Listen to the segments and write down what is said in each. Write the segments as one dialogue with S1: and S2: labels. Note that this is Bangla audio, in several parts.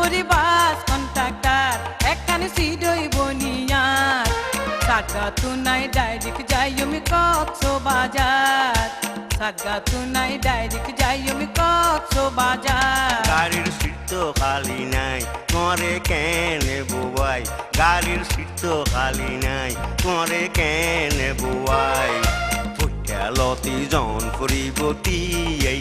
S1: করি বাস কন্ট্রাক্টর একখানে সিডই বনিয়ার সাগা তুনাই ডাইরেক্ট যাই আমি কক্সবাজার সাগা তুনাই ডাইরেক্ট যাই আমি কক্সবাজার
S2: গাড়ির সিট তো খালি নাই তোমারে কেনে বুয়াই গাড়ির সিট তো খালি নাই তোমারে কেনে বুয়াই ফুটলতি জন ফুরিব তিয়াই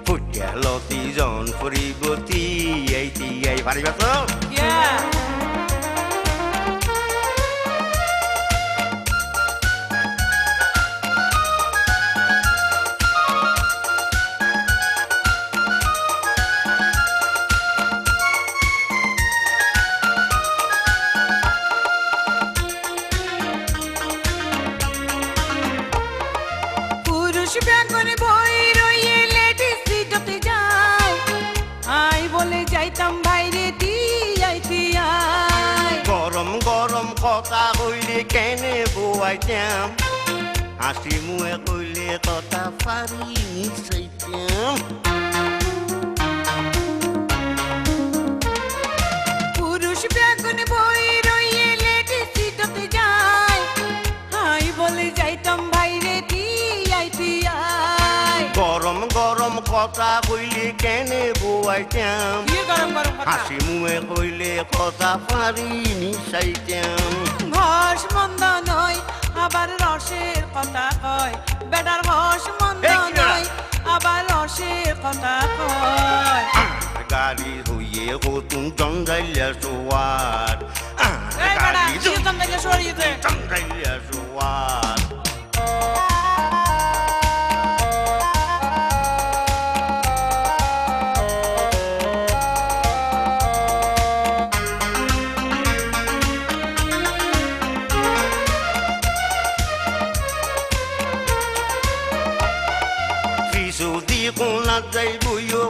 S2: ফুটলতি জন ফুরিব তিয়াই পারিবা তো
S1: ব্যাগনে বই রইয়ে লেডিস সিটতে যায় আই বলে যাইতাম বাইরে তিয়াই
S2: গরম গরম কথা কইলে কেনে বুয়াইতাম হাসি মুয়ে কইলে কথা পারি নিচাইতাম
S1: পুরুষ ব্যাগনে বই রইয়ে লেডিস সিটতে যায় আই বলে যাইতাম বাইরে
S2: গরম গরম কথা কইলে কেনে বুয়াইতাম হাসি মুয়ে কইলে কথা পারি নিচাইতাম
S1: ঘষ মন্দ নয় আবার রসের কথা কয় বেটার ঘষ মন্দ নয় আবার রসের কথা কয়
S2: গাড়ি হইয়ে কতুন জঞ্জাইলা সোয়ার জঞ্জাইলা সোয়ার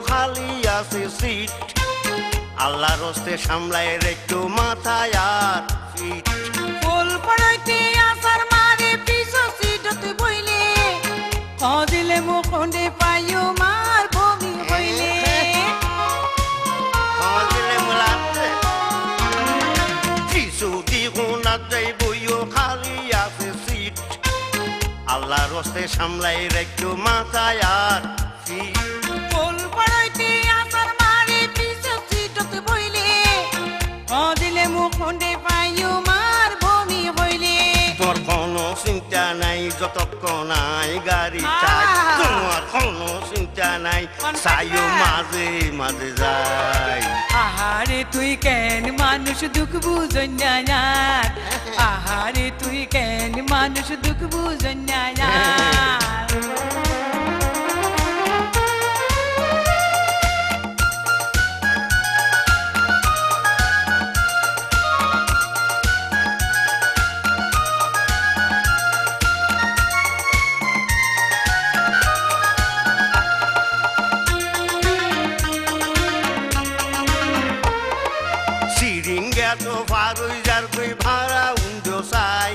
S2: খালি আছে সিট আল্লাহর হস্তে সামলায় একটু মাথায় আর ফিট
S1: ফুল পড়াইতে আসার মারে পিছু সিটতে বইলে দিলে মুখে পাইও মার বমি হইলে
S2: দিলে মোলাতে পিছু দ্বিগুণা যাই বইও খালি আছে সিট আল্লাহর হস্তে সামলায় একটু মাথায় আর ফিট
S1: ফুল পড়াইতে আসার মারে পিছু সিটতে বইলে দিলে মুখে পাইও মার বমি হইলে
S2: তোর কোনো চিন্তা নাই যতক্ষণ নাই গাড়ি চাই তোমার কোনো চিন্তা নাই চাইও মাঝে মাঝে যাই
S1: আহারে তুই কেন মানুষ দুঃখ বুঝন না আহারে তুই কেন মানুষ দুঃখ বুঝন না
S2: ভাড়া উন্ডো চাই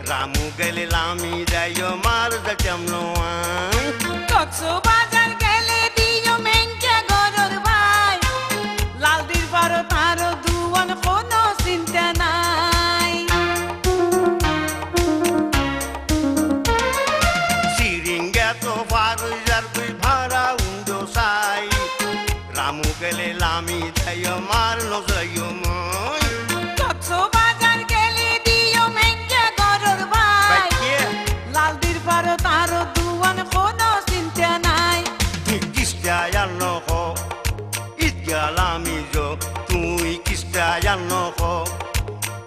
S2: রামু গেলে লামি যাইও মার যাইতাম নয়
S1: কক্সবাজার গেলে দিও মেনকে গরর ভাই লালদির পারো তারো দুয়ান কোনো চিন্তা নাই
S2: সিরিঙ্গা তো ফারুজার তুই ভাড়া উন্ডো চাই রামু গেলে লামি যাইও মার ন যাইও মই
S1: কক্সবাজার গেলে দিও মেনকে গরর ভাই লালদির পারো তারো দুয়ান কোনো চিন্তা নাই
S2: কিস্তা জানো কো ইতগালামি জো তুই কিস্তা জানো কো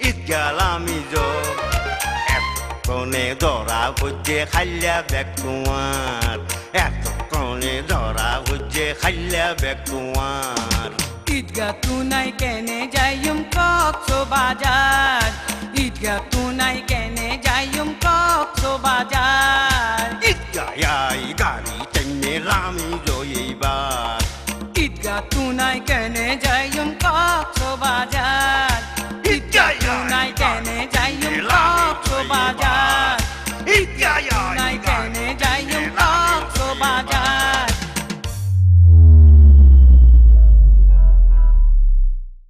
S2: ইতগালামি জো এতক্ষণে ধরা হচ্ছে খাইলা ব্যাগ তোমার এতক্ষণে ধরা হচ্ছে খাইলা ব্যাগ তোমার
S1: ঈদগা তুনাই কেনে যাইম কক্সবাজার ঈদগা তুনাই কেনে